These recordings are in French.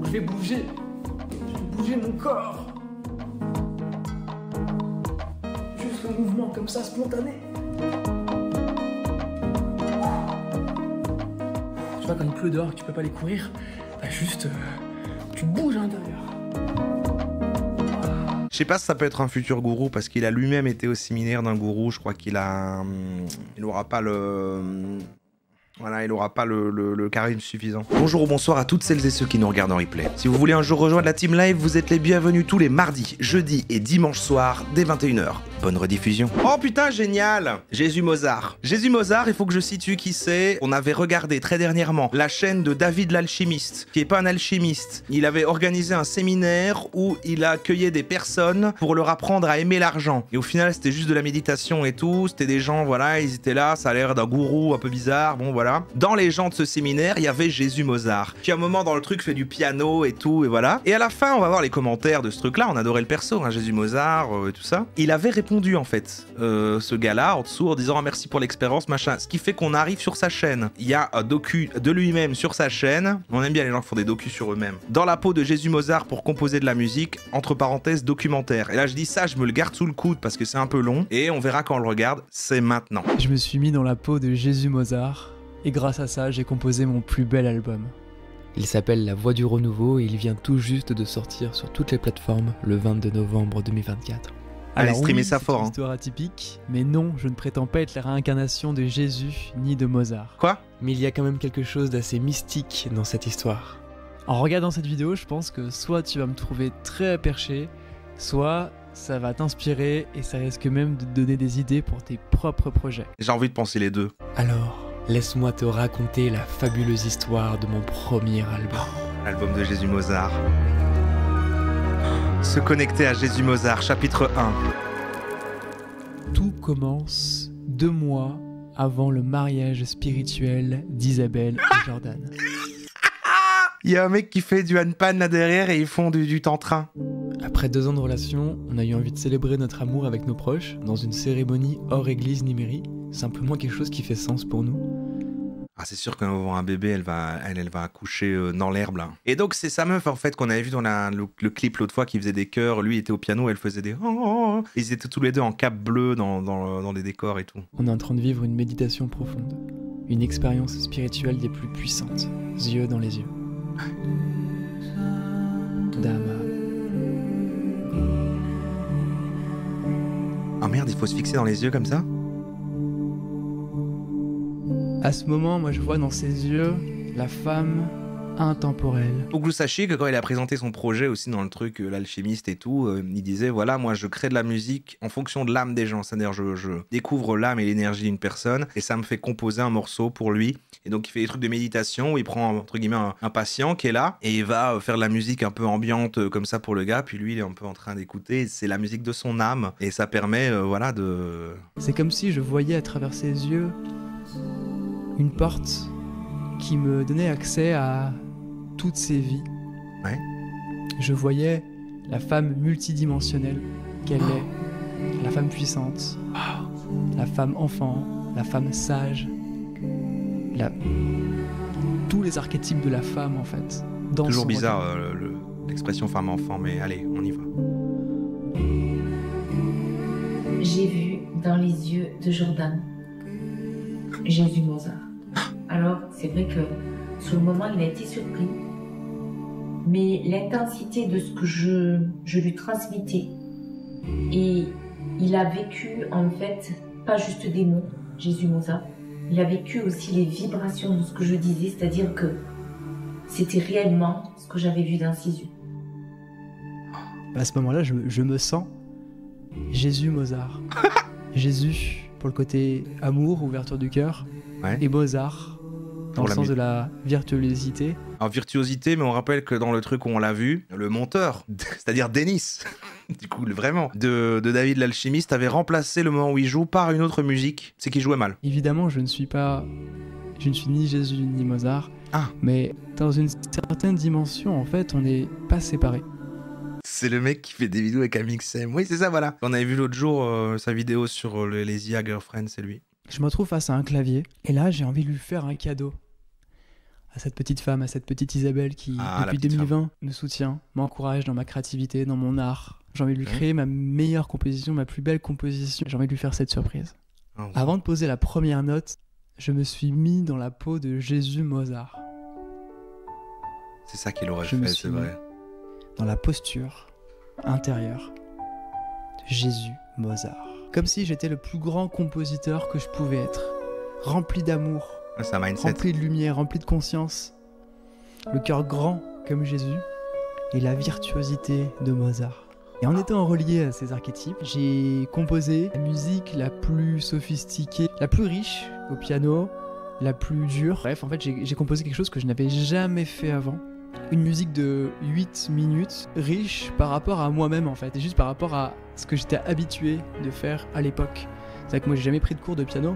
Je vais bouger mon corps. Juste le mouvement comme ça, spontané. Tu vois, quand il pleut dehors et que tu peux pas aller courir, bah juste, tu bouges à l'intérieur. Je sais pas si ça peut être un futur gourou parce qu'il a lui-même été au séminaire d'un gourou. Je crois qu'il a, il aura pas le, voilà, il aura pas le charisme suffisant. Bonjour ou bonsoir à toutes celles et ceux qui nous regardent en replay. Si vous voulez un jour rejoindre la team live, vous êtes les bienvenus tous les mardis, jeudis et dimanches soirs dès 21h. Bonne rediffusion. Oh putain, génial! Jésus Mozart. Jésus Mozart, il faut que je situe qui c'est. On avait regardé très dernièrement la chaîne de David l'alchimiste, qui est pas un alchimiste. Il avait organisé un séminaire où il a accueilli des personnes pour leur apprendre à aimer l'argent. Et au final, c'était juste de la méditation et tout. C'était des gens, voilà, ils étaient là, ça a l'air d'un gourou un peu bizarre, bon voilà. Dans les gens de ce séminaire, il y avait Jésus Mozart, qui à un moment dans le truc fait du piano et tout, et voilà. Et à la fin, on va voir les commentaires de ce truc-là, on adorait le perso, hein, Jésus Mozart, et tout ça. Il avait répondu en fait, ce gars-là, en dessous, en disant oh, merci pour l'expérience, machin. Ce qui fait qu'on arrive sur sa chaîne. Il y a un docu de lui-même sur sa chaîne. On aime bien les gens qui font des docus sur eux-mêmes. Dans la peau de Jésus Mozart pour composer de la musique, entre parenthèses, documentaire. Et là, je dis ça, je me le garde sous le coude parce que c'est un peu long. Et on verra quand on le regarde, c'est maintenant. Je me suis mis dans la peau de Jésus Mozart. Et grâce à ça, j'ai composé mon plus bel album. Il s'appelle La Voix du Renouveau et il vient tout juste de sortir sur toutes les plateformes le 22 novembre 2024. Allez, Alors streamer oui, ça c'est fort. une histoire atypique, mais non, je ne prétends pas être la réincarnation de Jésus ni de Mozart. Quoi? Mais il y a quand même quelque chose d'assez mystique dans cette histoire. En regardant cette vidéo, je pense que soit tu vas me trouver très perché, soit ça va t'inspirer et ça risque même de te donner des idées pour tes propres projets. J'ai envie de penser les deux. Alors, laisse-moi te raconter la fabuleuse histoire de mon premier album. L'album de Jésus Mozart. Se connecter à Jésus Mozart, chapitre 1. Tout commence 2 mois avant le mariage spirituel d'Isabelle et Jordan. Il y a un mec qui fait du handpan là derrière et ils font du tantra. Après 2 ans de relation, on a eu envie de célébrer notre amour avec nos proches dans une cérémonie hors église ni mairie. Simplement quelque chose qui fait sens pour nous. Ah, c'est sûr qu'un un bébé, elle va accoucher dans l'herbe là. Et donc c'est sa meuf en fait qu'on avait vu dans le clip l'autre fois qui faisait des chœurs. Lui était au piano, elle faisait des oh, oh, oh. Ils étaient tous les deux en cape bleue dans les décors et tout. On est en train de vivre une méditation profonde, une expérience spirituelle des plus puissantes, yeux dans les yeux. Dama. Ah merde, il faut se fixer dans les yeux comme ça? À ce moment, moi je vois dans ses yeux la femme intemporelle. Faut que vous sachiez que quand il a présenté son projet aussi dans le truc, l'alchimiste et tout, il disait voilà, moi je crée de la musique en fonction de l'âme des gens. C'est-à-dire je découvre l'âme et l'énergie d'une personne et ça me fait composer un morceau pour lui. Et donc il fait des trucs de méditation où il prend entre guillemets un patient qui est là et il va faire de la musique un peu ambiante comme ça pour le gars. Puis lui il est un peu en train d'écouter. C'est la musique de son âme et ça permet voilà de... C'est comme si je voyais à travers ses yeux une porte qui me donnait accès à toutes ses vies. Ouais. Je voyais la femme multidimensionnelle qu'elle est, la femme puissante, la femme enfant, la femme sage, tous les archétypes de la femme en fait. Dans Toujours son bizarre l'expression femme-enfant, mais allez, on y va. J'ai vu dans les yeux de Jordan Jésus Mozart. Alors, c'est vrai que sur le moment, il a été surpris. Mais l'intensité de ce que je lui transmettais, et il a vécu en fait, pas juste des mots, Jésus Mozart, il a vécu aussi les vibrations de ce que je disais, c'est-à-dire que c'était réellement ce que j'avais vu dans ses yeux. À ce moment-là, je me sens Jésus Mozart. Jésus pour le côté amour, ouverture du cœur, ouais. Et Mozart dans le sens de la virtuosité. Alors virtuosité, mais on rappelle que dans le truc où on l'a vu, le monteur, c'est-à-dire Denis, du coup vraiment, de David l'alchimiste, avait remplacé le moment où il joue par une autre musique, c'est qu'il jouait mal. Évidemment, je ne suis ni Jésus ni Mozart, mais dans une certaine dimension, en fait, on n'est pas séparés. C'est le mec qui fait des vidéos avec Amixem. Oui, c'est ça, voilà. On avait vu l'autre jour sa vidéo sur les IA Girlfriends, c'est lui. Je me retrouve face à un clavier, et là, j'ai envie de lui faire un cadeau. à cette petite femme, à cette petite Isabelle qui, depuis 2020, me soutient, m'encourage dans ma créativité, dans mon art. J'ai envie de lui créer ma meilleure composition, ma plus belle composition. J'ai envie de lui faire cette surprise. Avant de poser la première note, je me suis mis dans la peau de Jésus Mozart. C'est ça qu'il aurait fait, c'est vrai. Dans la posture intérieure de Jésus Mozart. Comme si j'étais le plus grand compositeur que je pouvais être. Rempli d'amour, rempli de lumière, rempli de conscience. Le cœur grand comme Jésus et la virtuosité de Mozart. Et en étant relié à ces archétypes, j'ai composé la musique la plus sophistiquée, la plus riche au piano, la plus dure. Bref, en fait, j'ai composé quelque chose que je n'avais jamais fait avant. Une musique de 8 minutes, riche par rapport à moi-même en fait, et juste par rapport à ce que j'étais habitué de faire à l'époque. C'est vrai que moi j'ai jamais pris de cours de piano.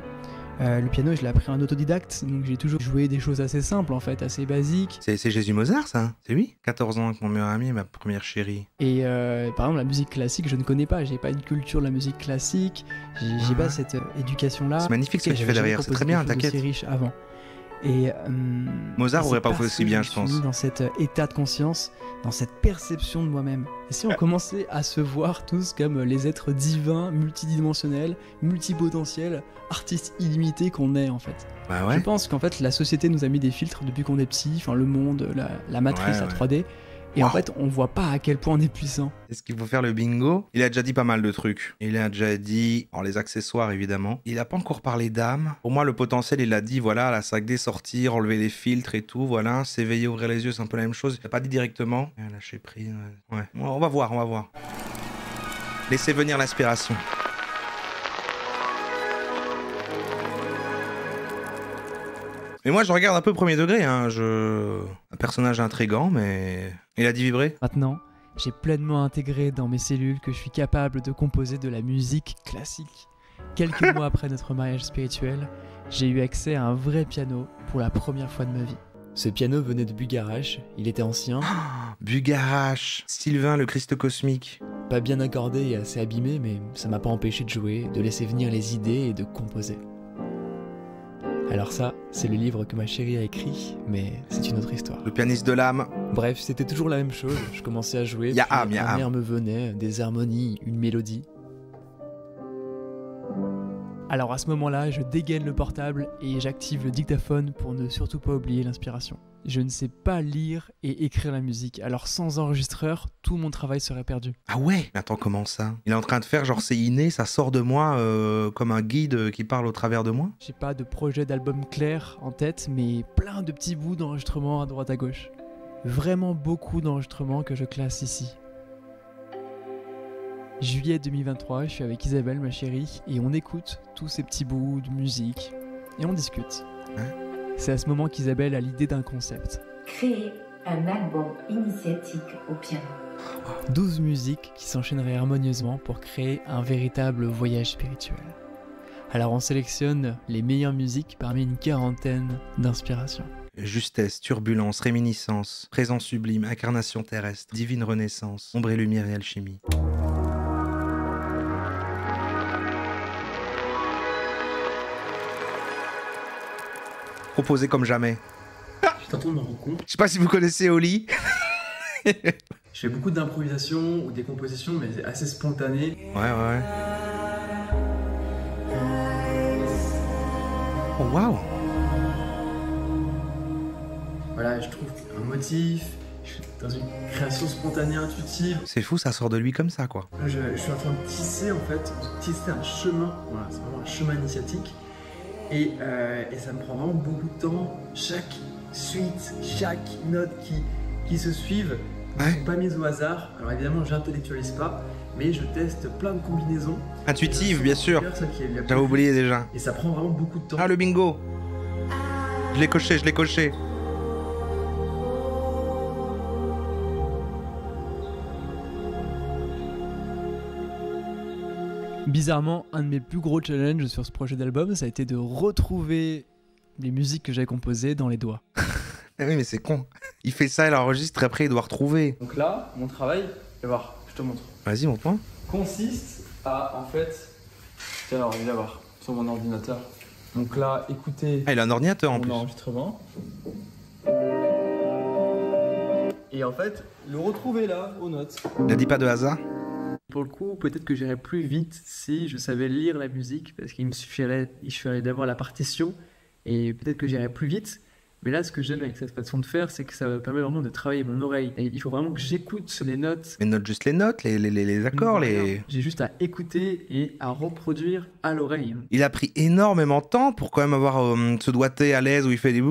Le piano je l'ai appris en autodidacte, donc j'ai toujours joué des choses assez simples en fait, assez basiques. C'est Jésus Mozart ça? C'est lui? 14 ans avec mon meilleur ami et ma première chérie. Et par exemple la musique classique je ne connais pas, j'ai pas une culture de la musique classique, j'ai pas cette éducation là. C'est magnifique ce que tu fais derrière, c'est très bien, t'inquiète. Aussi riche avant. Et Mozart aurait pas fait aussi bien, je pense. Dans cet état de conscience, dans cette perception de moi-même. Et si on commençait à se voir tous comme les êtres divins, multidimensionnels, multipotentiels, artistes illimités qu'on est en fait. Bah ouais. Je pense qu'en fait la société nous a mis des filtres depuis qu'on est petit, enfin le monde, la matrice, la 3D. Et en fait, on voit pas à quel point on est puissant. Est-ce qu'il faut faire le bingo? Il a déjà dit pas mal de trucs. Il a déjà dit, les accessoires évidemment. Il a pas encore parlé d'âme. Pour moi, le potentiel, il a dit, voilà, la 5D sortir, enlever les filtres et tout, voilà. S'éveiller, ouvrir les yeux, c'est un peu la même chose. Il a pas dit directement. Lâcher prise, ouais. On va voir. Laissez venir l'inspiration. Mais moi, je regarde un peu premier degré. Un personnage intriguant, mais il a dit vibrer. Maintenant, j'ai pleinement intégré dans mes cellules que je suis capable de composer de la musique classique. Quelques mois après notre mariage spirituel, j'ai eu accès à un vrai piano pour la première fois de ma vie. Ce piano venait de Bugarache, il était ancien. Bugarache, Sylvain le Christ cosmique. Pas bien accordé et assez abîmé, mais ça m'a pas empêché de jouer, de laisser venir les idées et de composer. Alors ça, c'est le livre que ma chérie a écrit, mais c'est une autre histoire. Le pianiste de l'âme. Bref, c'était toujours la même chose. Je commençais à jouer, un air me venait, des harmonies, une mélodie. Alors à ce moment-là, je dégaine le portable et j'active le dictaphone pour ne surtout pas oublier l'inspiration. Je ne sais pas lire et écrire la musique, alors sans enregistreur, tout mon travail serait perdu. Ah ouais? Mais attends, comment ça? Il est en train de faire genre c'est inné, ça sort de moi comme un guide qui parle au travers de moi? J'ai pas de projet d'album clair en tête, mais plein de petits bouts d'enregistrements à droite à gauche. Vraiment beaucoup d'enregistrements que je classe ici. Juillet 2023, je suis avec Isabelle, ma chérie, et on écoute tous ces petits bouts de musique, et on discute. C'est à ce moment qu'Isabelle a l'idée d'un concept. Créer un album initiatique au piano. 12 musiques qui s'enchaîneraient harmonieusement pour créer un véritable voyage spirituel. Alors on sélectionne les meilleures musiques parmi une quarantaine d'inspirations. Justesse, turbulence, réminiscence, présence sublime, incarnation terrestre, divine renaissance, ombre et lumière et alchimie. Proposé comme jamais. Je t'entends de me rendre compte. Je sais pas si vous connaissez Oli. Je fais beaucoup d'improvisation ou des compositions, mais c'est assez spontané. Ouais. Oh waouh. Voilà, je trouve un motif, je suis dans une création spontanée, intuitive. C'est fou, ça sort de lui comme ça, quoi. Là, je suis en train de tisser, en fait, un chemin. Voilà, c'est vraiment un chemin initiatique. Et ça me prend vraiment beaucoup de temps. Chaque suite, chaque note qui se suivent ne sont pas mises au hasard. Alors évidemment, j'intellectualise pas, mais je teste plein de combinaisons. Intuitive, bien sûr. J'avais oublié déjà. Et ça prend vraiment beaucoup de temps. Ah, le bingo. Je l'ai coché. Bizarrement, un de mes plus gros challenges sur ce projet d'album, ça a été de retrouver les musiques que j'avais composées dans les doigts. Ah oui, mais c'est con. Il fait ça, il enregistre, après il doit retrouver. Donc là, mon travail, viens voir, je te montre. Vas-y, montre-moi. Consiste à, en fait... Tiens, alors, viens voir, sur mon ordinateur. Donc là, écoutez... Ah, il a un ordinateur en plus. Mon enregistrement. et en fait, le retrouver là, aux notes. Ne dis pas de hasard. Pour le coup, peut-être que j'irais plus vite si je savais lire la musique, parce qu'il me suffirait d'avoir la partition, et peut-être que j'irais plus vite. Mais là, ce que j'aime avec cette façon de faire, c'est que ça me permet vraiment de travailler mon oreille. Et il faut vraiment que j'écoute les notes. Mais note juste les notes, les accords, les... J'ai juste à écouter et à reproduire à l'oreille. Il a pris énormément de temps pour quand même avoir ce doigté à l'aise où il fait des...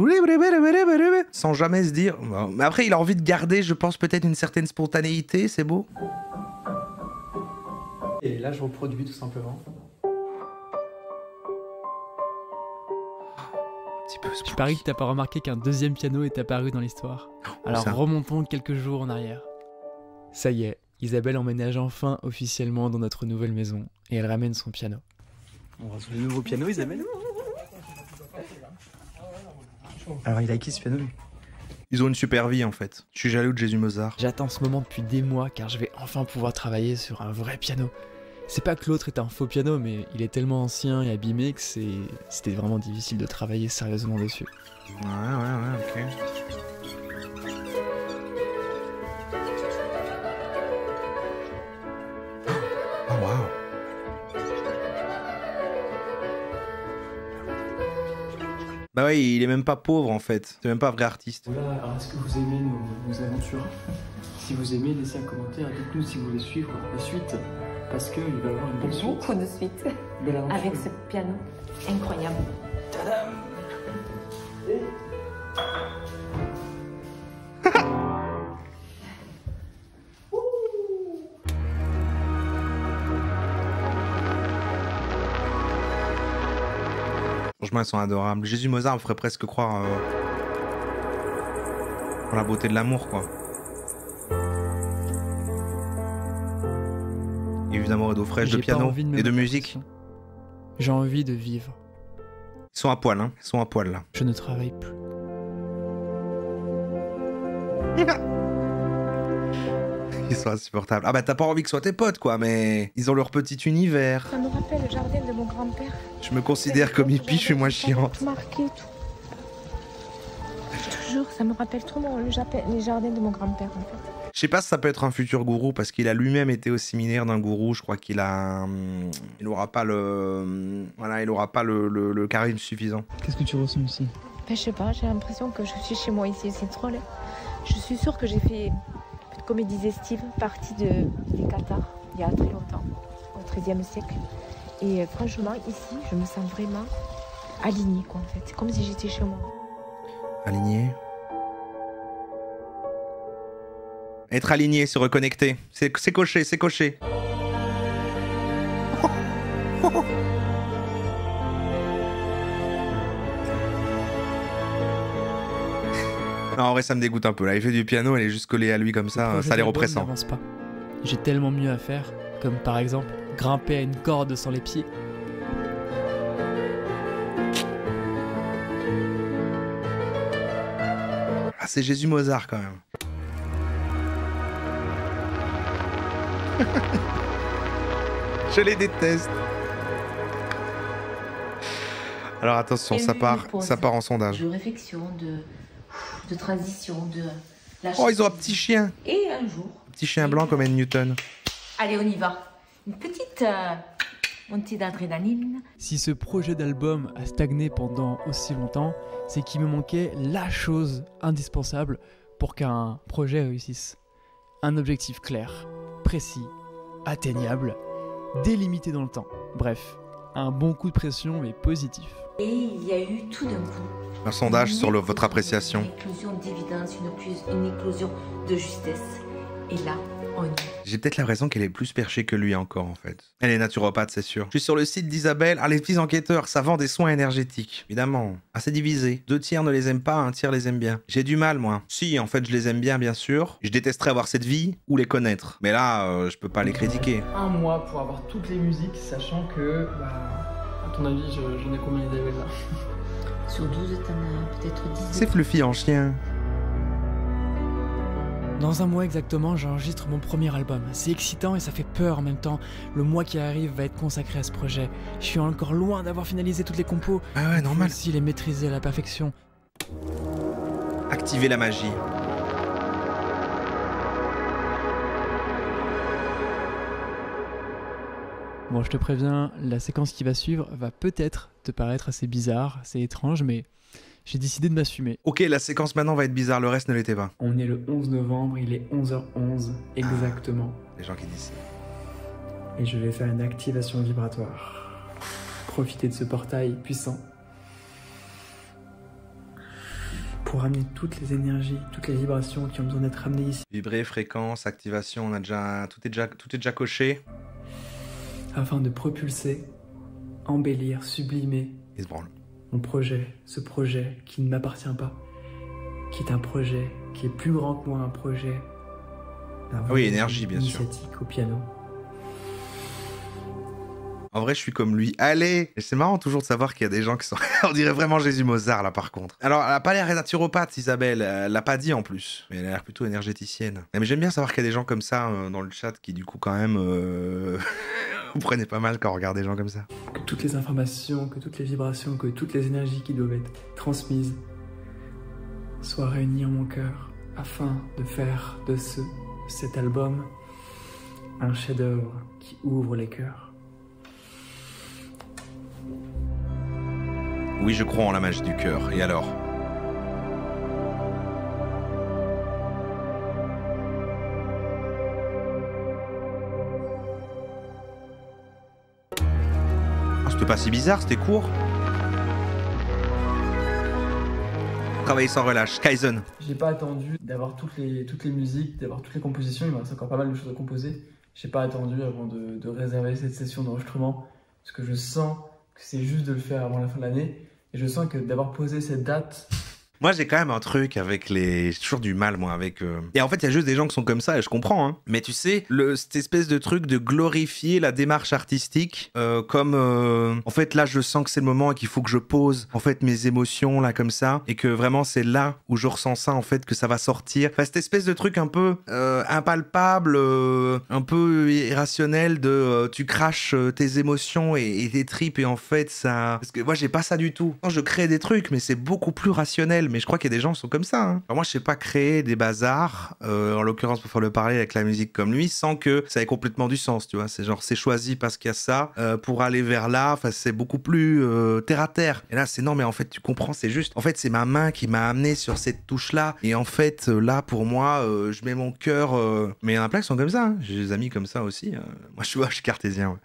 sans jamais se dire... Mais après, il a envie de garder, je pense, peut-être une certaine spontanéité, c'est beau. Et là, je reproduis tout simplement. Je parie que t'as pas remarqué qu'un deuxième piano est apparu dans l'histoire. Alors remontons quelques jours en arrière. Ça y est, Isabelle emménage enfin officiellement dans notre nouvelle maison et elle ramène son piano. On va sur le nouveau piano, Isabelle. Alors il a qui ce piano? Ils ont une super vie en fait. Je suis jaloux de Jésus Mozart. J'attends ce moment depuis des mois car je vais enfin pouvoir travailler sur un vrai piano. C'est pas que l'autre est un faux piano, mais il est tellement ancien et abîmé que c'était vraiment difficile de travailler sérieusement dessus. Ouais, ok. Oh, wow. Bah ouais, il est même pas pauvre en fait. C'est même pas un vrai artiste. Voilà, alors est-ce que vous aimez nos aventures? Si vous aimez, laissez un commentaire et dites-nous si vous voulez suivre la suite. Parce qu'il va y avoir une belle suite. Beaucoup de suite. Avec ce piano incroyable. Tadam! Franchement, elles sont adorables. Jésus Mozart me ferait presque croire en la beauté de l'amour, quoi. Évidemment, d'eau fraîche, de piano et de musique. J'ai envie de vivre. Ils sont à poil, hein. Ils sont à poil, là. Je ne travaille plus. Ils sont insupportables. Ah bah t'as pas envie que ce soit tes potes, quoi, mais ils ont leur petit univers. Ça me rappelle le jardin de mon grand-père. Je me considère comme hippie, je suis moins chiante. Tout marqué, tout. Je te jure, ça me rappelle trop les jardins de mon grand-père, en fait. Je sais pas si ça peut être un futur gourou, parce qu'il a lui-même été au séminaire d'un gourou. Je crois qu'il a... Il aura pas le... Voilà, il aura pas le charisme suffisant. Qu'est-ce que tu ressens ici? Ben, je sais pas, j'ai l'impression que je suis chez moi ici, c'est trop laid. Je suis sûre que j'ai fait, comme il disait Steve, partie des Cathares, il y a très longtemps, au XIIIe siècle. Et franchement, ici, je me sens vraiment alignée, quoi, en fait. C'est comme si j'étais chez moi. Aligné. Être aligné, se reconnecter. C'est coché, c'est coché. Non, en vrai, ça me dégoûte un peu. Là, il fait du piano, elle est juste collée à lui comme ça, ça a l'air oppressant. Pas. J'ai tellement mieux à faire, comme par exemple grimper à une corde sans les pieds. Ah, c'est Jésus Mozart quand même. Je les déteste. Alors attention, ça part en sondage. De réflexion, de transition, de... Oh, ils ont un petit chien. Et un jour... Petit chien blanc comme Anne Newton. Allez, on y va. Une petite montée d'adrénaline. Si ce projet d'album a stagné pendant aussi longtemps, c'est qu'il me manquait la chose indispensable pour qu'un projet réussisse. Un objectif clair, précis, atteignable, délimité dans le temps. Bref, un bon coup de pression mais positif. Et il y a eu tout d'un coup un sondage sur votre appréciation. Une éclosion d'évidence, une éclosion de justesse. Et là, on y est. J'ai peut-être l'impression qu'elle est plus perchée que lui encore en fait. Elle est naturopathe, c'est sûr. Je suis sur le site d'Isabelle. Ah, les petits enquêteurs, ça vend des soins énergétiques. Évidemment. Assez divisé. 2 tiers ne les aiment pas, 1 tiers les aime bien. J'ai du mal, moi. Si, en fait, je les aime bien sûr. Je détesterais avoir cette vie ou les connaître. Mais là, je peux pas les critiquer. Un mois pour avoir toutes les musiques, sachant que, à ton avis, j'en ai combien d'Isabelle là? Sur 12, t'en as peut-être 10. C'est Fluffy en chien. Dans un mois exactement, j'enregistre mon premier album. C'est excitant et ça fait peur en même temps. Le mois qui arrive va être consacré à ce projet. Je suis encore loin d'avoir finalisé toutes les compos. Ah ouais, normal. Il faut aussi les maîtriser à la perfection. Activer la magie. Bon, je te préviens, la séquence qui va suivre va peut-être te paraître assez bizarre, c'est étrange, mais j'ai décidé de m'assumer. Ok, la séquence maintenant va être bizarre, le reste ne l'était pas. On est le 11 novembre, il est 11h11 exactement. Les gens qui disent. Et je vais faire une activation vibratoire. Profiter de ce portail puissant pour ramener toutes les énergies, toutes les vibrations qui ont besoin d'être ramenées ici. Vibrer, fréquence, activation, on a déjà tout est déjà coché. Afin de propulser, embellir, sublimer Il se branle. mon projet, ce projet qui ne m'appartient pas, qui est un projet qui est plus grand que moi, un projet d'un oui, énergie, bien sûr. initiatique au piano. En vrai, je suis comme lui. Allez! Et c'est marrant toujours de savoir qu'il y a des gens qui sont... On dirait vraiment Jésus Mozart, là, par contre. Alors, elle a pas l'air naturopathe, Isabelle. Elle l'a pas dit, en plus. Mais elle a l'air plutôt énergéticienne. Mais j'aime bien savoir qu'il y a des gens comme ça dans le chat qui, du coup, quand même... Vous prenez pas mal quand on regarde des gens comme ça. Que toutes les informations, que toutes les vibrations, que toutes les énergies qui doivent être transmises soient réunies en mon cœur afin de faire de cet album un chef-d'œuvre qui ouvre les cœurs. Oui, je crois en la magie du cœur. Et alors? Ah, c'était pas si bizarre, c'était court. Travailler sans relâche. Kaizen. J'ai pas attendu d'avoir toutes les musiques, d'avoir toutes les compositions. Il me reste encore pas mal de choses à composer. J'ai pas attendu avant de réserver cette session d'enregistrement parce que je sens que c'est juste de le faire avant la fin de l'année. Et je sens que d'avoir posé cette date... Moi, j'ai quand même un truc avec les... J'ai toujours du mal, moi, avec... Et en fait, il y a juste des gens qui sont comme ça, et je comprends, hein. Mais tu sais, cette espèce de truc de glorifier la démarche artistique, comme... En fait, là, je sens que c'est le moment et qu'il faut que je pose, en fait, mes émotions, là, comme ça, et que vraiment, c'est là où je ressens ça, en fait, que ça va sortir. Enfin, cette espèce de truc un peu impalpable, un peu irrationnel de... tu craches tes émotions et tes tripes, et en fait, ça... Parce que moi, j'ai pas ça du tout. Non, je crée des trucs, mais c'est beaucoup plus rationnel. Mais je crois qu'il y a des gens qui sont comme ça. Hein. Alors moi, je sais pas créer des bazars, en l'occurrence pour faire le parler avec la musique comme lui, sans que ça ait complètement du sens, tu vois. C'est genre, c'est choisi parce qu'il y a ça, pour aller vers là, enfin, c'est beaucoup plus terre à terre. Et là, c'est non, mais en fait, tu comprends, c'est juste. En fait, c'est ma main qui m'a amené sur cette touche-là. Et en fait, là, pour moi, je mets mon cœur. Mais il y en a plein qui sont comme ça. Hein. J'ai des amis comme ça aussi. Moi, je suis cartésien, ouais.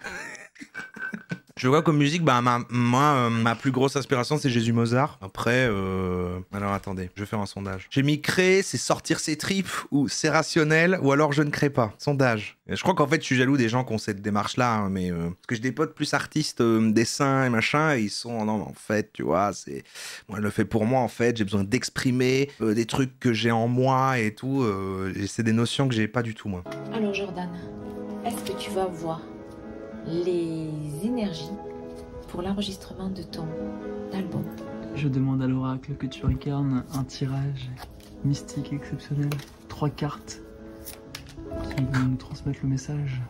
Je vois comme musique, bah ma plus grosse inspiration c'est Jésus Mozart. Après, alors attendez, je vais faire un sondage. J'ai mis créer, c'est sortir ses tripes, ou c'est rationnel, ou alors je ne crée pas. Sondage. Et je crois qu'en fait je suis jaloux des gens qui ont cette démarche-là, hein, mais parce que j'ai des potes plus artistes, dessins et machin, et ils sont non mais en fait, tu vois, c'est moi je le fais pour moi en fait. J'ai besoin d'exprimer des trucs que j'ai en moi et tout. Et c'est des notions que j'ai pas du tout moi. Alors Jordan, est-ce que tu vas voir les énergies pour l'enregistrement de ton album? Je demande à l'oracle que tu incarnes un tirage mystique exceptionnel. 3 cartes qui vont nous transmettre le message.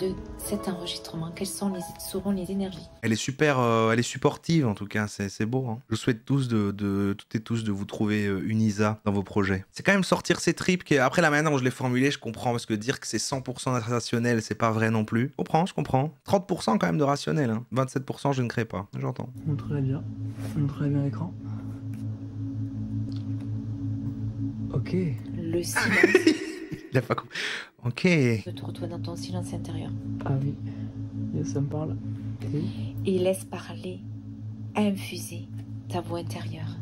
De cet enregistrement, quelles seront les énergies? Elle est super, elle est supportive en tout cas, c'est beau. Hein. Je vous souhaite tous toutes et tous de vous trouver une Isa dans vos projets. C'est quand même sortir ces tripes qui, après la manière dont je l'ai formulé, je comprends parce que dire que c'est 100% rationnel, c'est pas vrai non plus. Je comprends. 30% quand même de rationnel, hein. 27% je ne crée pas, j'entends. Montrez bien l'écran. Ok. Le silence. Il a pas compris. Ok. De te retrouver dans ton silence intérieur. Ah oui, ça me parle. Et laisse parler, infuser ta voix intérieure.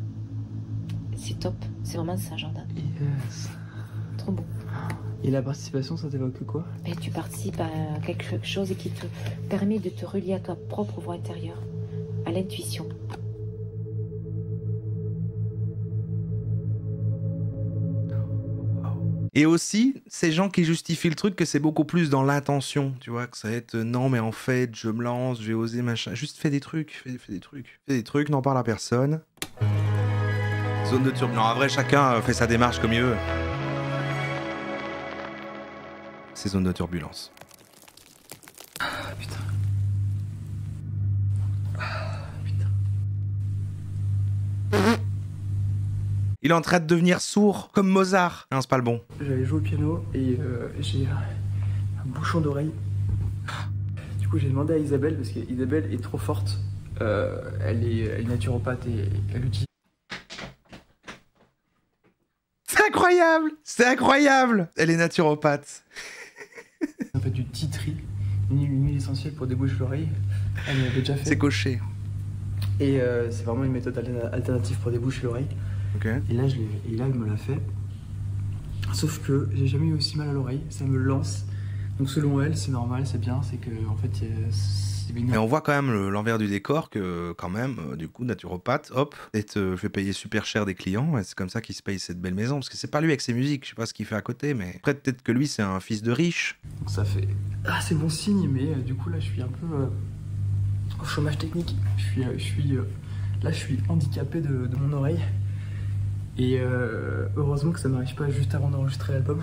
C'est top, c'est vraiment ça, Jordan. Yes. Trop beau. Et la participation, ça t'évoque quoi? Ben, tu participes à quelque chose qui te permet de te relier à ta propre voix intérieure, à l'intuition. Et aussi, ces gens qui justifient le truc que c'est beaucoup plus dans l'intention, tu vois, que ça va être non mais en fait, je me lance, je vais oser machin, juste fais des trucs, fais des trucs, n'en parle à personne. Zone de turbulence. Non, en vrai, chacun fait sa démarche comme il veut. C'est zone de turbulence. Ah putain. Il est en train de devenir sourd, comme Mozart. Non, c'est pas le bon. J'avais joué au piano et j'ai un bouchon d'oreille. coup, j'ai demandé à Isabelle, parce qu'Isabelle est trop forte. Elle est naturopathe et elle utilise... C'est incroyable! C'est incroyable! Elle est naturopathe. En fait, du tea tree, une huile essentielle pour déboucher l'oreille. Elle m'avait déjà fait. C'est coché. Et c'est vraiment une méthode alternative pour déboucher l'oreille. Ok. Et là, elle me l'a fait. Sauf que j'ai jamais eu aussi mal à l'oreille, ça me lance. Donc selon elle, c'est normal, c'est bien, c'est que en fait, c'est Mais on voit quand même l'envers du décor que quand même, du coup, naturopathe, hop, je vais payer super cher des clients, et c'est comme ça qu'il se paye cette belle maison, parce que c'est pas lui avec ses musiques, je sais pas ce qu'il fait à côté, mais après peut-être que lui c'est un fils de riche. Donc ça fait c'est bon signe, mais du coup là je suis un peu au chômage technique. Je suis handicapé de mon oreille. Et heureusement que ça m'arrive pas juste avant d'enregistrer l'album.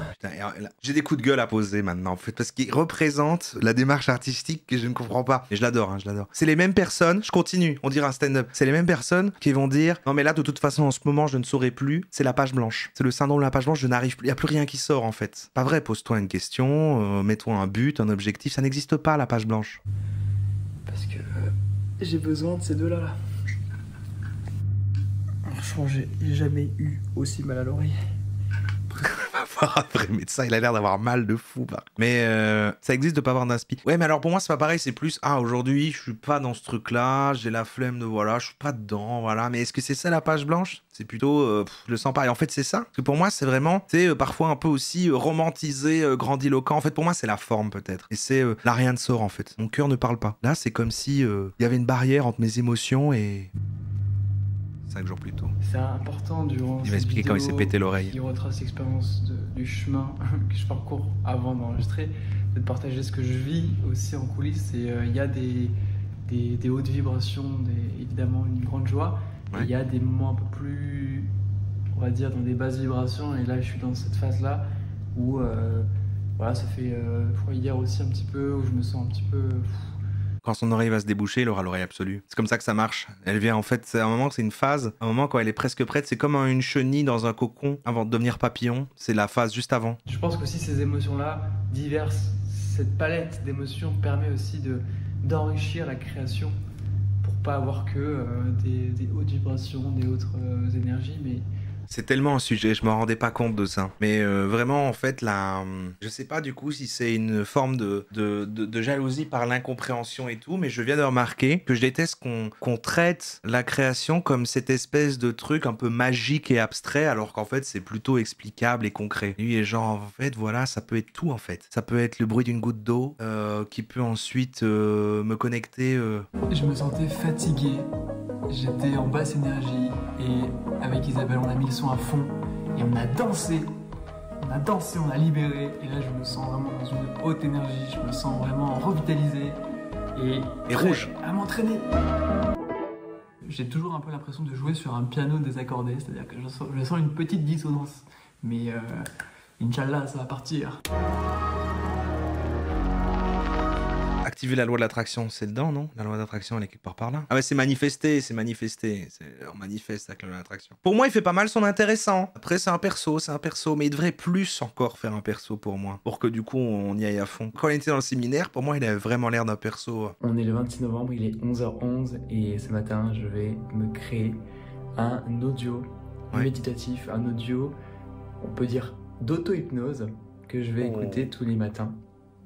J'ai des coups de gueule à poser maintenant en fait, parce qu'il représente la démarche artistique que je ne comprends pas. Et je l'adore, je l'adore. C'est les mêmes personnes, je continue, on dirait un stand-up. C'est les mêmes personnes qui vont dire non mais là de toute façon en ce moment je ne saurais plus, c'est la page blanche. C'est le syndrome de la page blanche, je n'arrive plus, il n'y a plus rien qui sort en fait. Pas vrai, pose-toi une question, mets-toi un but, un objectif, ça n'existe pas la page blanche. Parce que j'ai besoin de ces deux-là là. Franchement, j'ai jamais eu aussi mal à l'oreille. Va voir un vrai médecin, il a l'air d'avoir mal de fou. Mais ça existe de pas avoir d'inspi. Ouais, mais alors pour moi, c'est pas pareil, c'est plus aujourd'hui, je suis pas dans ce truc-là, j'ai la flemme de voilà, je suis pas dedans, voilà. Mais est-ce que c'est ça la page blanche? C'est plutôt, je le sens pas. Et en fait, c'est ça. Parce que pour moi, c'est vraiment, tu sais, parfois un peu aussi romantisé, grandiloquent. En fait, pour moi, c'est la forme peut-être. Et c'est là, rien ne sort en fait. Mon cœur ne parle pas. Là, c'est comme si il y avait une barrière entre mes émotions et 5 jours plus tôt. C'est important durant il m'a expliqué quand il s'est pété l'oreille. Qui retrace l'expérience du chemin que je parcours avant d'enregistrer, de partager ce que je vis aussi en coulisses. Et il y a des hautes vibrations, évidemment une grande joie. Ouais. Et il y a des moments un peu plus, on va dire, dans des basses vibrations. Et là, je suis dans cette phase-là où, voilà, ça fait, je crois, hier aussi un petit peu, où je me sens un petit peu... Quand son oreille va se déboucher, il aura l'oreille absolue. C'est comme ça que ça marche. Elle vient en fait, c'est un moment, c'est une phase. Un moment quand elle est presque prête, c'est comme une chenille dans un cocon avant de devenir papillon. C'est la phase juste avant. Je pense qu'aussi ces émotions-là, diverses, cette palette d'émotions permet aussi d'enrichir la création pour pas avoir que des hautes vibrations, des autres énergies, mais... C'est tellement un sujet, je me rendais pas compte de ça. Mais vraiment, en fait, je sais pas du coup si c'est une forme de jalousie par l'incompréhension et tout, mais je viens de remarquer que je déteste qu'on traite la création comme cette espèce de truc un peu magique et abstrait, alors qu'en fait, c'est plutôt explicable et concret. Lui est genre, en fait, voilà, ça peut être tout, en fait. Ça peut être le bruit d'une goutte d'eau qui peut ensuite me connecter... Je me sentais fatigué. J'étais en basse énergie et avec Isabelle on a mis le son à fond et on a dansé, on a libéré et là je me sens vraiment dans une haute énergie, je me sens vraiment revitalisé et rouge à m'entraîner. J'ai toujours un peu l'impression de jouer sur un piano désaccordé, c'est-à-dire que je sens une petite dissonance, mais Inch'Allah ça va partir. Activer la loi de l'attraction, c'est dedans, non? La loi d'attraction, elle est quelque part par là. Ah ouais, c'est manifester. On manifeste avec la loi d'attraction. Pour moi, il fait pas mal son intéressant. Après, c'est un perso, mais il devrait plus encore faire un perso pour moi. Pour que du coup, on y aille à fond. Quand il était dans le séminaire, pour moi, il avait vraiment l'air d'un perso. On est le 26 novembre, il est 11h11 et ce matin, je vais me créer un audio méditatif, un audio, on peut dire, d'auto-hypnose que je vais écouter tous les matins.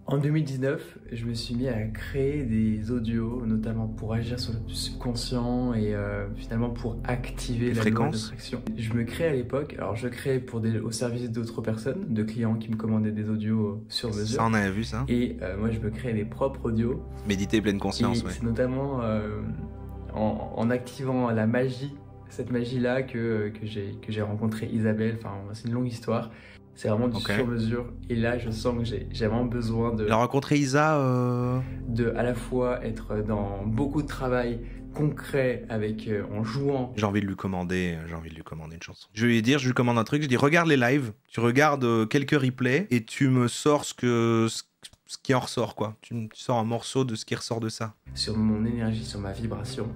En 2019, je me suis mis à créer des audios, notamment pour agir sur le subconscient et finalement pour activer la loi d'attraction. Je me crée à l'époque, alors je crée au service d'autres personnes, de clients qui me commandaient des audios sur mesure. Ça, on avait vu ça. Et moi, je me crée mes propres audios. Méditer pleine conscience, et c'est notamment en activant la magie, cette magie-là que j'ai rencontré Isabelle. Enfin, c'est une longue histoire. C'est vraiment du sur-mesure. Et là, je sens que j'ai vraiment besoin de... La rencontrer Isa de à la fois être dans beaucoup de travail concret avec en jouant. J'ai envie de lui commander une chanson. Je vais lui dire, je lui commande un truc, je dis regarde les lives, tu regardes quelques replays et tu me sors ce qui en ressort, quoi. Tu sors un morceau de ce qui ressort de ça. Sur mon énergie, sur ma vibration.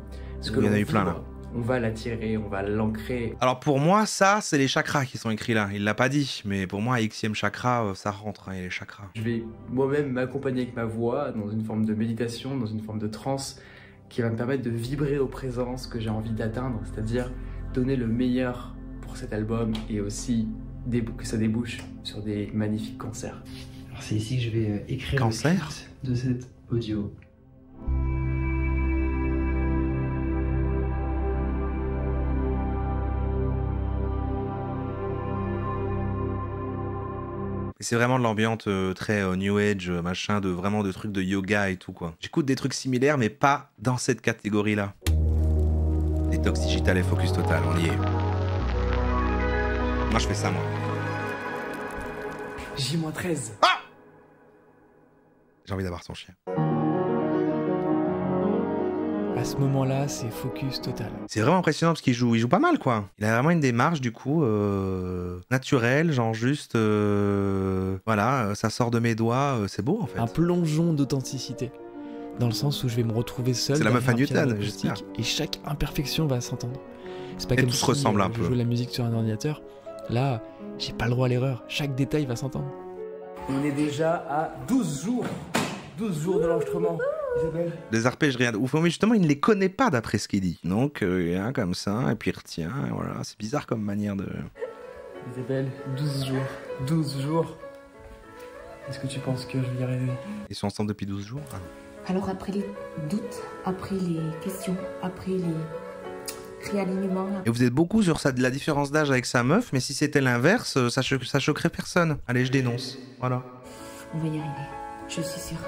Il y en a eu plein là. on va l'attirer, on va l'ancrer. Alors pour moi, ça, c'est les chakras qui sont écrits là. Il l'a pas dit, mais pour moi, Xème chakra, ça rentre, hein, et les chakras. Je vais moi-même m'accompagner avec ma voix dans une forme de méditation, dans une forme de transe, qui va me permettre de vibrer aux présences que j'ai envie d'atteindre, c'est-à-dire donner le meilleur pour cet album et aussi que ça débouche sur des magnifiques concerts. Alors c'est ici que je vais écrire le script de cet audio. C'est vraiment de l'ambiance très New Age, machin, vraiment de trucs de yoga et tout, quoi. J'écoute des trucs similaires, mais pas dans cette catégorie-là. Détox digital et focus total, on y est. Moi, je fais ça, moi. J-13. Ah! J'ai envie d'avoir son chien. À ce moment-là, c'est focus total. C'est vraiment impressionnant parce qu'il joue pas mal, quoi. Il a vraiment une démarche, du coup, naturelle, genre juste... voilà, ça sort de mes doigts, c'est beau, en fait. Un plongeon d'authenticité. Dans le sens où je vais me retrouver seul. C'est la meuf à Newton, j'espère. Et chaque imperfection va s'entendre. C'est pas et comme tout si se ressemble un peu. Je joue la musique sur un ordinateur. Là, j'ai pas le droit à l'erreur. Chaque détail va s'entendre. On est déjà à 12 jours. 12 jours de l'enregistrement. Isabelle. Des arpèges, rien de ouf. Mais justement, il ne les connaît pas d'après ce qu'il dit. Donc, il y a comme ça, et puis il retient, et voilà. C'est bizarre comme manière de... Isabelle, 12 jours. 12 jours. Est-ce que tu penses que je vais y arriver? Ils sont ensemble depuis 12 jours. Alors après les doutes, après les questions, après les réalignements... Et vous êtes beaucoup sur la différence d'âge avec sa meuf, mais si c'était l'inverse, ça choquerait personne. Allez, je dénonce. Voilà. On va y arriver, je suis sûre.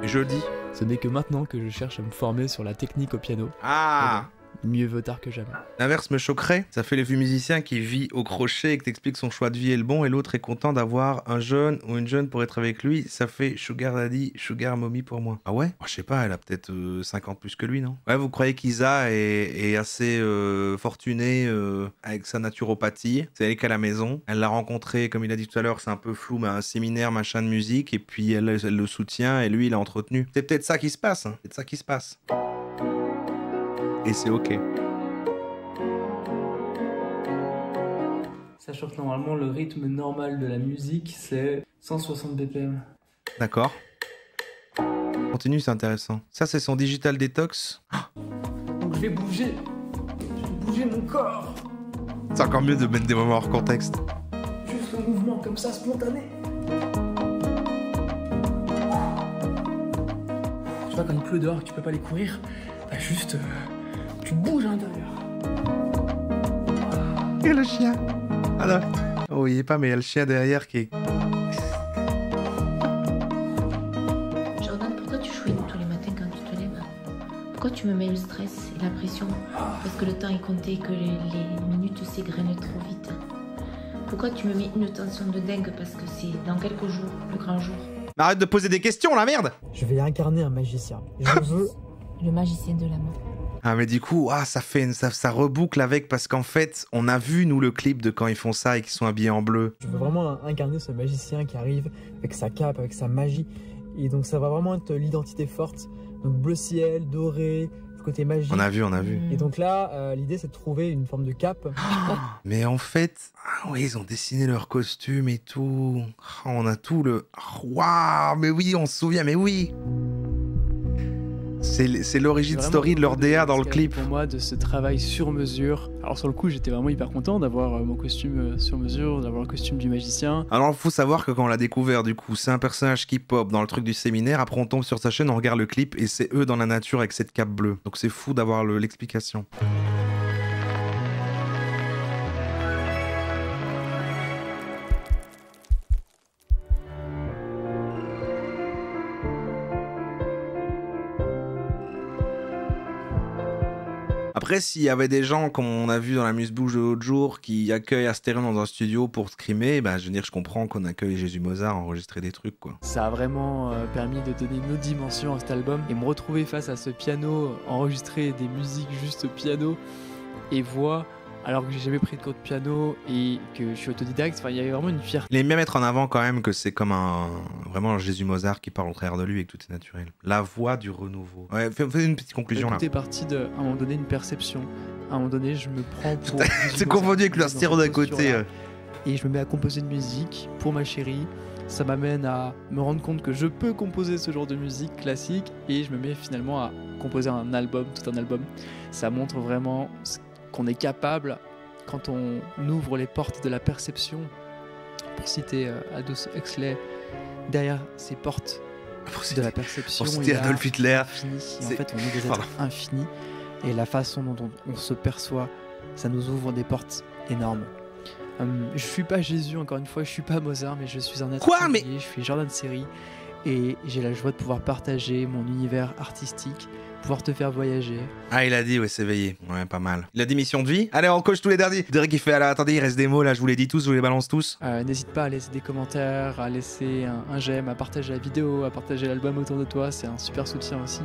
Je le dis. Ce n'est que maintenant que je cherche à me former sur la technique au piano. Ah! Mieux vaut tard que jamais. L'inverse me choquerait. Ça fait le vieux musicien qui vit au crochet et qui t'explique son choix de vie est le bon et l'autre est content d'avoir un jeune ou une jeune pour être avec lui. Ça fait sugar daddy, sugar mommy pour moi. Ah ouais? Je sais pas, elle a peut-être 50 plus que lui, non? Ouais, vous croyez qu'Isa est assez fortunée avec sa naturopathie? C'est elle qui a la maison. Elle l'a rencontré, comme il a dit tout à l'heure, c'est un peu flou, mais à un séminaire, machin de musique, et puis elle le soutient et lui, il l'a entretenu. C'est peut-être ça qui se passe, hein. C'est ça qui se passe. Et c'est ok. Sachant que normalement le rythme normal de la musique c'est 160 BPM. D'accord. Continue, c'est intéressant. Ça c'est son digital détox. Donc je vais bouger. Je vais bouger mon corps. C'est encore mieux de mettre des moments hors contexte. Juste un mouvement comme ça spontané. Tu vois quand il pleut dehors que tu peux pas aller courir, bah juste... tu bouges à l'intérieur. Et le chien. Alors. Oh, il est pas, mais il y a le chien derrière qui est... Jordan, pourquoi tu chouines tous les matins quand tu te lèves? Pourquoi tu me mets le stress et la pression? Parce que le temps est compté, que les minutes s'égrènent trop vite. Pourquoi tu me mets une tension de dingue? Parce que c'est dans quelques jours, le grand jour. Arrête de poser des questions, la merde! Je vais incarner un magicien. Je veux... Le magicien de l'amour. Ah mais du coup, ça reboucle avec, parce qu'en fait, on a vu, nous, le clip de quand ils font ça et qu'ils sont habillés en bleu. Je veux vraiment incarner ce magicien qui arrive avec sa cape, avec sa magie. Et donc ça va vraiment être l'identité forte. Donc bleu ciel, doré, le côté magique. On a vu. Et donc là, l'idée c'est de trouver une forme de cape. Mais en fait, oui, ils ont dessiné leur costume et tout. On a tout le... Waouh, mais oui, on se souvient, mais oui. C'est l'origine story de leur DA dans le clip. Pour moi, de ce travail sur mesure. Alors sur le coup, j'étais vraiment hyper content d'avoir mon costume sur mesure, d'avoir le costume du magicien. Alors il faut savoir que quand on l'a découvert, du coup, c'est un personnage qui pop dans le truc du séminaire. Après on tombe sur sa chaîne, on regarde le clip et c'est eux dans la nature avec cette cape bleue. Donc c'est fou d'avoir l'explication. Après, s'il y avait des gens, comme on a vu dans la Muse-Bouche de l'autre jour, qui accueillent Astérion dans un studio pour scrimer, bah, je veux dire, je comprends qu'on accueille Jésus Mozart, enregistrer des trucs, quoi. Ça a vraiment permis de donner une autre dimension à cet album et me retrouver face à ce piano, enregistrer des musiques juste piano et voix, alors que j'ai jamais pris de cours de piano et que je suis autodidacte. Enfin, il y avait vraiment une fierté. Il aime bien mettre en avant quand même que c'est comme vraiment Jésus Mozart qui parle au travers de lui et que tout est naturel. La voix du renouveau. Ouais, fais une petite conclusion là. Tout est parti à un moment donné, une perception. À un moment donné, je me prends pour... C'est confondu avec le stéréo d'à côté. Et je me mets à composer de musique pour ma chérie. Ça m'amène à me rendre compte que je peux composer ce genre de musique classique et je me mets finalement à composer un album, tout un album. Ça montre vraiment qu'on est capable, quand on ouvre les portes de la perception, pour citer Aldous Huxley, derrière ces portes de la perception, pour citer Adolf Hitler, infini. En fait, on est des êtres infinis et la façon dont on se perçoit, ça nous ouvre des portes énormes. Je suis pas Jésus, encore une fois, je suis pas Mozart, mais je suis un être singulier, je suis Jordan Seri et j'ai la joie de pouvoir partager mon univers artistique, pouvoir te faire voyager. Ah, il a dit, ouais, s'éveiller. Ouais, pas mal. Il a dit mission de vie. Allez, on coche tous les derniers. Derek, il fait, attendez, il reste des mots là, je vous les dis tous, je vous les balance tous. N'hésite pas à laisser des commentaires, à laisser un j'aime, à partager la vidéo, à partager l'album autour de toi, c'est un super soutien aussi.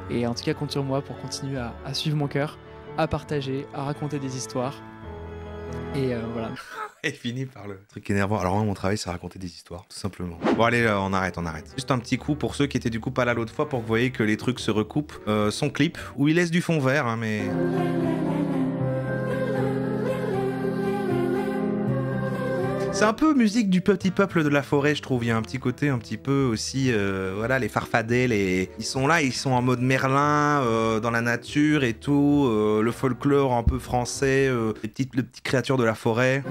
Et en tout cas, compte sur moi pour continuer à suivre mon cœur, à partager, à raconter des histoires. Et voilà. Et fini par le truc énervant. Alors moi, mon travail, c'est raconter des histoires, tout simplement. Bon allez, on arrête. Juste un petit coup pour ceux qui étaient du coup pas là l'autre fois, pour que vous voyez que les trucs se recoupent. Son clip, où il laisse du fond vert, hein, mais... C'est un peu musique du petit peuple de la forêt, je trouve. Il y a un petit côté un petit peu aussi, voilà, les farfadets, ils sont là, ils sont en mode Merlin, dans la nature et tout, le folklore un peu français, les petites créatures de la forêt.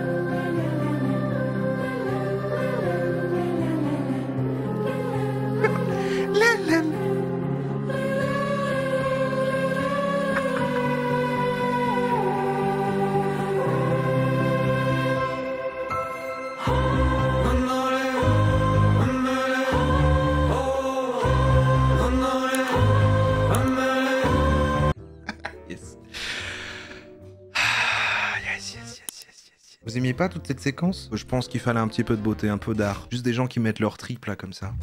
Vous aimiez pas toute cette séquence? Je pense qu'il fallait un petit peu de beauté, un peu d'art. Juste des gens qui mettent leur trip là comme ça.